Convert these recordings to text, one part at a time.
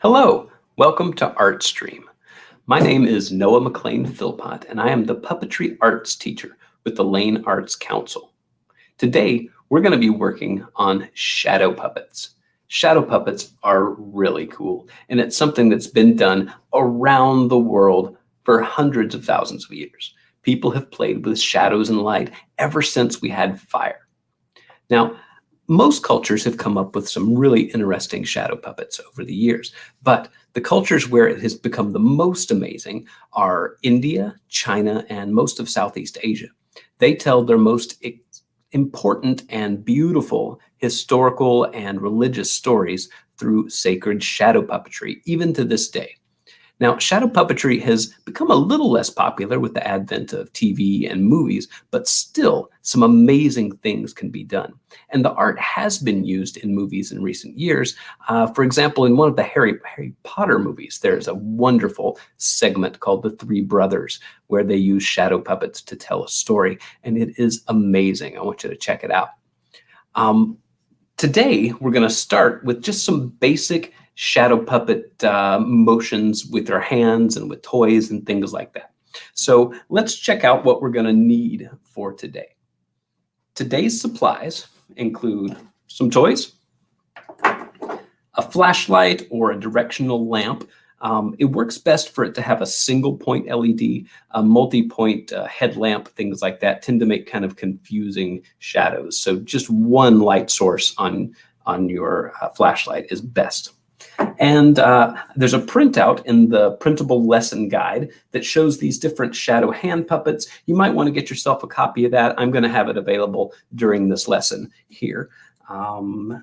Hello, welcome to ArtStream. My name is Noah McLain Philpot, and I am the Puppetry Arts teacher with the Lane Arts Council. Today, we're going to be working on shadow puppets. Shadow puppets are really cool, and it's something that's been done around the world for hundreds of thousands of years. People have played with shadows and light ever since we had fire. Now, most cultures have come up with some really interesting shadow puppets over the years, but the cultures where it has become the most amazing are India, China, and most of Southeast Asia. They tell their most important and beautiful historical and religious stories through sacred shadow puppetry, even to this day. Now, shadow puppetry has become a little less popular with the advent of TV and movies, but still some amazing things can be done. And the art has been used in movies in recent years. For example, in one of the Harry Potter movies, there's a wonderful segment called The Three Brothers, where they use shadow puppets to tell a story. And it is amazing. I want you to check it out. Today, we're going to start with just some basic shadow puppet motions with our hands and with toys and things like that. So let's check out what we're going to need for today. Today's supplies include some toys, a flashlight or a directional lamp. It works best for it to have a single point LED, a multi-point headlamp, things like that tend to make kind of confusing shadows. So just one light source on your flashlight is best. And there's a printout in the printable lesson guide that shows these different shadow hand puppets. You might want to get yourself a copy of that. I'm going to have it available during this lesson here.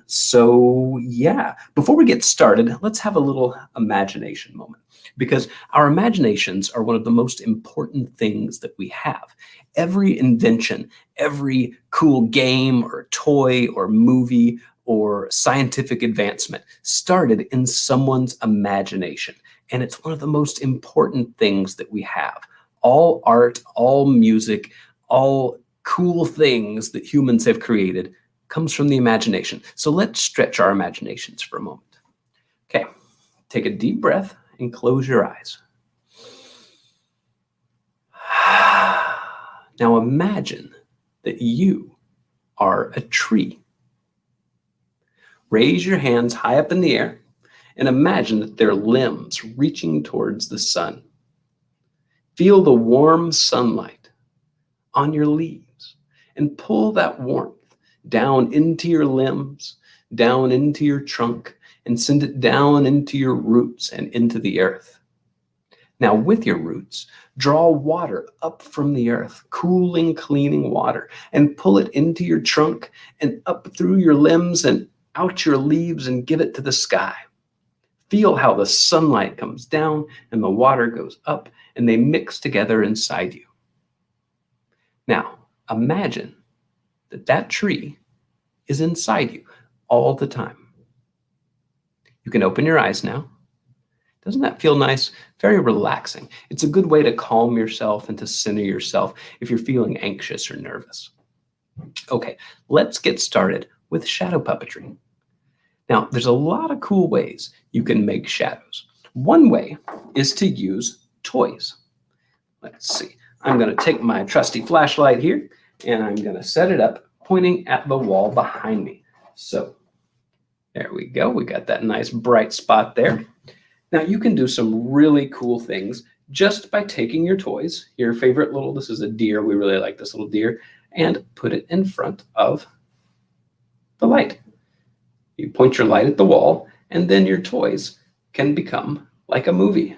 So yeah, before we get started, let's have a little imagination moment, because our imaginations are one of the most important things that we have. Every invention, every cool game or toy or movie or scientific advancement started in someone's imagination. And it's one of the most important things that we have. All art, all music, all cool things that humans have created comes from the imagination. So let's stretch our imaginations for a moment. Okay, take a deep breath and close your eyes. Now imagine that you are a tree. Raise your hands high up in the air and imagine that they're limbs reaching towards the sun. Feel the warm sunlight on your leaves and pull that warmth down into your limbs, down into your trunk, and send it down into your roots and into the earth. Now with your roots, draw water up from the earth, cooling, cleaning water, and pull it into your trunk and up through your limbs and out your leaves and give it to the sky. Feel how the sunlight comes down and the water goes up and they mix together inside you. Now, imagine that that tree is inside you all the time. You can open your eyes now. Doesn't that feel nice? Very relaxing. It's a good way to calm yourself and to center yourself if you're feeling anxious or nervous. Okay, let's get started with shadow puppetry. Now, there's a lot of cool ways you can make shadows. One way is to use toys. Let's see. I'm going to take my trusty flashlight here, and I'm going to set it up pointing at the wall behind me. So there we go. We got that nice bright spot there. Now, you can do some really cool things just by taking your toys, your favorite little, this is a deer, we really like this little deer, and put it in front of the light. You point your light at the wall, and then your toys can become like a movie.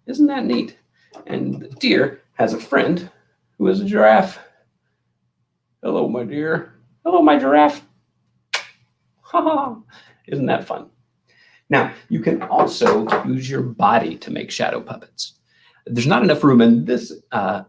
Isn't that neat? And the deer has a friend who is a giraffe. Hello, my dear. Hello, my giraffe. Ha ha. Isn't that fun? Now, you can also use your body to make shadow puppets. There's not enough room in this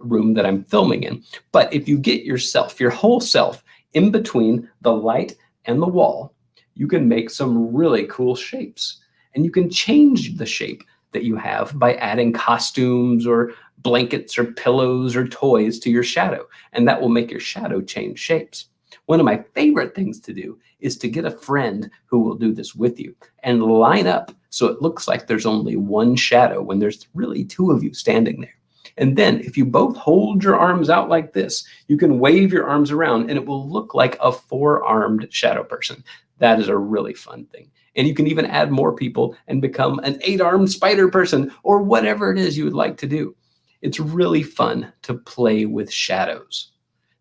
room that I'm filming in, but if you get yourself, your whole self, in between the light and the wall, you can make some really cool shapes. And you can change the shape that you have by adding costumes or blankets or pillows or toys to your shadow. And that will make your shadow change shapes. One of my favorite things to do is to get a friend who will do this with you and line up So it looks like there's only one shadow when there's really two of you standing there. And then if you both hold your arms out like this, you can wave your arms around and it will look like a four-armed shadow person. That is a really fun thing. And you can even add more people and become an eight-armed spider person or whatever it is you would like to do. It's really fun to play with shadows.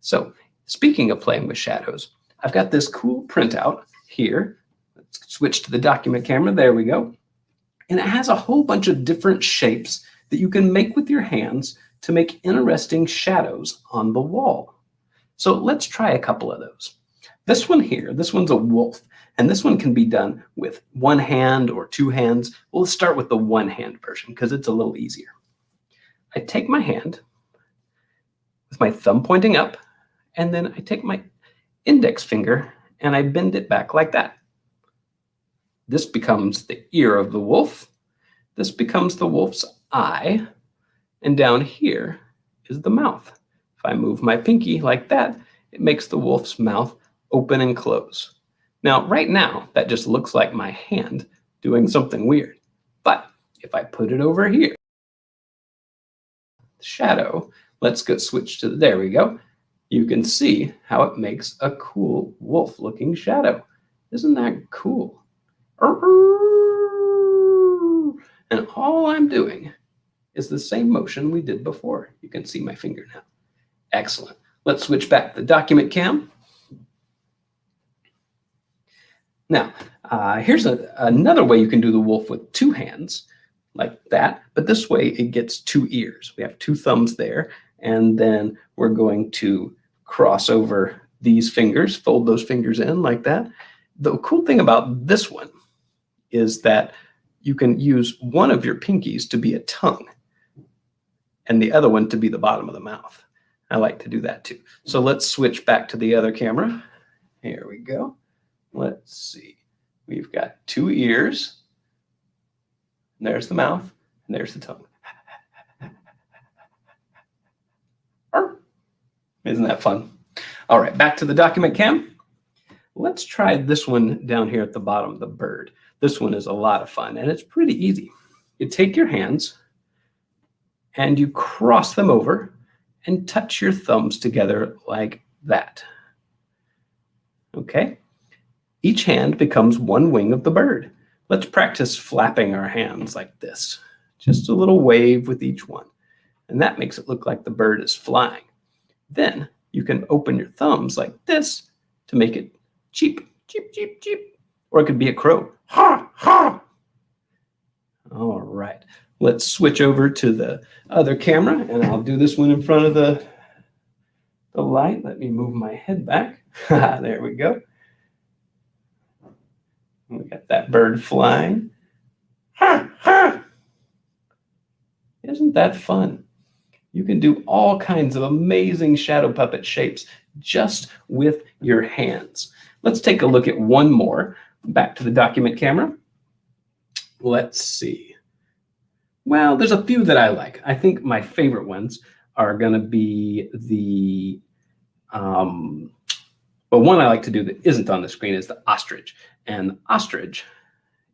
So speaking of playing with shadows, I've got this cool printout here. Let's switch to the document camera. There we go. And it has a whole bunch of different shapes that you can make with your hands to make interesting shadows on the wall. So let's try a couple of those. This one here, this one's a wolf, and this one can be done with one hand or two hands. We'll start with the one hand version because it's a little easier. I take my hand with my thumb pointing up, and then I take my index finger and I bend it back like that. This becomes the ear of the wolf. This becomes the wolf's eye, and down here is the mouth. If I move my pinky like that, it makes the wolf's mouth open and close. Now, right now, that just looks like my hand doing something weird. But if I put it over here, shadow, let's go switch to, there we go. You can see how it makes a cool wolf-looking shadow. Isn't that cool? And all I'm doing is the same motion we did before. You can see my finger now. Excellent. Let's switch back to the document cam. Now, here's another way you can do the wolf with two hands, like that, but this way it gets two ears. We have two thumbs there, and then we're going to cross over these fingers, fold those fingers in like that. The cool thing about this one is that you can use one of your pinkies to be a tongue and the other one to be the bottom of the mouth. I like to do that too. So let's switch back to the other camera. Here we go. Let's see. We've got two ears. And there's the mouth, and there's the tongue. Isn't that fun? All right, back to the document cam. Let's try this one down here at the bottom, the bird. This one is a lot of fun, and it's pretty easy. You take your hands, and you cross them over, and touch your thumbs together like that. Okay? Each hand becomes one wing of the bird. Let's practice flapping our hands like this. Just a little wave with each one. And that makes it look like the bird is flying. Then you can open your thumbs like this to make it cheep, cheep, cheep, cheep. Or it could be a crow. Ha, ha. All right. Let's switch over to the other camera, and I'll do this one in front of the light. Let me move my head back. There we go. We got that bird flying. Ha, ha. Isn't that fun? You can do all kinds of amazing shadow puppet shapes just with your hands. Let's take a look at one more. Back to the document camera. Let's see. Well, there's a few that I like. I think my favorite ones are going to be the, well, one I like to do that isn't on the screen is the ostrich. And the ostrich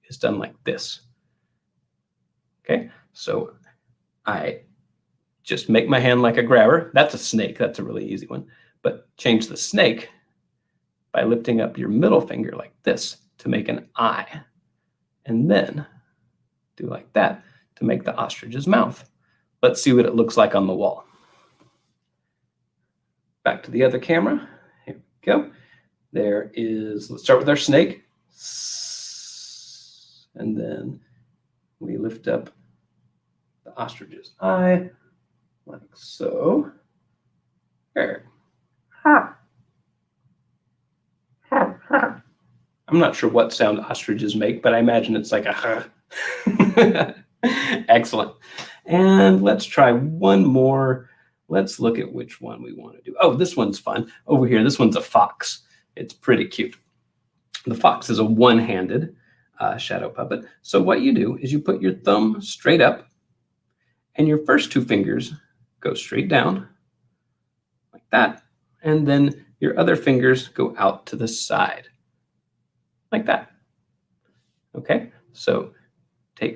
is done like this. Okay, so I just make my hand like a grabber. That's a snake. That's a really easy one. But change the snake by lifting up your middle finger like this to make an eye. And then do like that to make the ostrich's mouth. Let's see what it looks like on the wall. Back to the other camera. Here we go. There is, let's start with our snake. And then we lift up the ostrich's eye, like so. There. Ha. Ha, ha. I'm not sure what sound ostriches make, but I imagine it's like a ha. Excellent. And let's try one more. Let's look at which one we want to do. Oh, this one's fun. Over here, this one's a fox. It's pretty cute. The fox is a one-handed shadow puppet. So what you do is you put your thumb straight up and your first two fingers go straight down like that. And then your other fingers go out to the side like that. Okay, so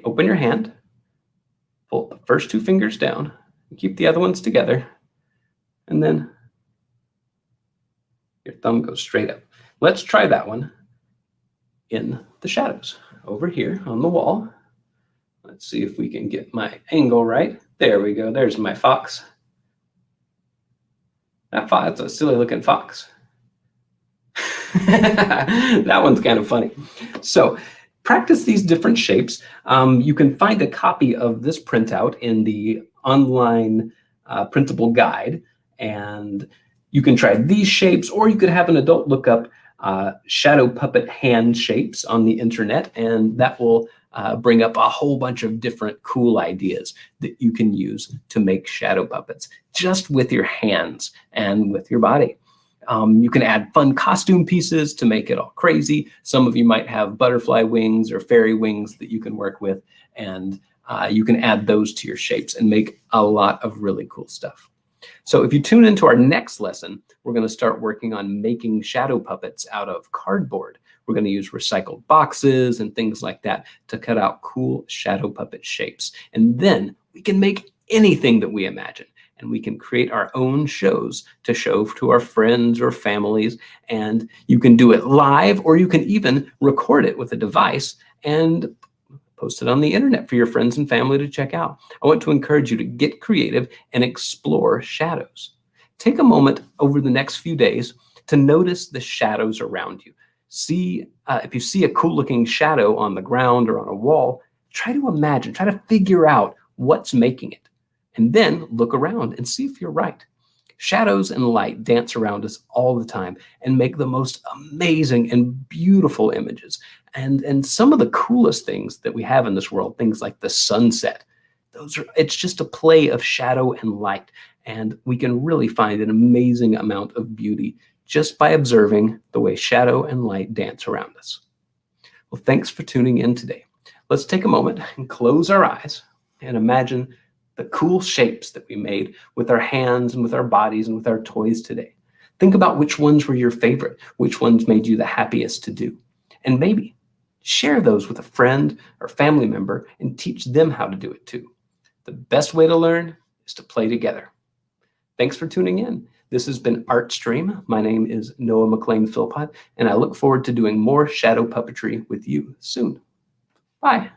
Open your hand, pull the first 2 fingers down, and keep the other ones together, and then your thumb goes straight up. Let's try that one in the shadows over here on the wall. Let's see if we can get my angle right. There we go. There's my fox. That's a silly looking fox. That one's kind of funny. So practice these different shapes. You can find a copy of this printout in the online printable guide, and you can try these shapes, or you could have an adult look up shadow puppet hand shapes on the internet, and that will bring up a whole bunch of different cool ideas that you can use to make shadow puppets just with your hands and with your body. You can add fun costume pieces to make it all crazy. Some of you might have butterfly wings or fairy wings that you can work with, and you can add those to your shapes and make a lot of really cool stuff. So if you tune into our next lesson, we're going to start working on making shadow puppets out of cardboard. We're going to use recycled boxes and things like that to cut out cool shadow puppet shapes. And then we can make anything that we imagine. And we can create our own shows to show to our friends or families. And you can do it live, or you can even record it with a device and post it on the internet for your friends and family to check out. I want to encourage you to get creative and explore shadows. Take a moment over the next few days to notice the shadows around you. See, if you see a cool looking shadow on the ground or on a wall, try to imagine, try to figure out what's making it. And then look around and see if you're right. Shadows and light dance around us all the time and make the most amazing and beautiful images. And some of the coolest things that we have in this world, things like the sunset, it's just a play of shadow and light. And we can really find an amazing amount of beauty just by observing the way shadow and light dance around us. Well, thanks for tuning in today. Let's take a moment and close our eyes and imagine the cool shapes that we made with our hands and with our bodies and with our toys today. Think about which ones were your favorite, which ones made you the happiest to do. And maybe share those with a friend or family member and teach them how to do it too. The best way to learn is to play together. Thanks for tuning in. This has been ArtStream. My name is Noah McLain Philpot, and I look forward to doing more shadow puppetry with you soon. Bye.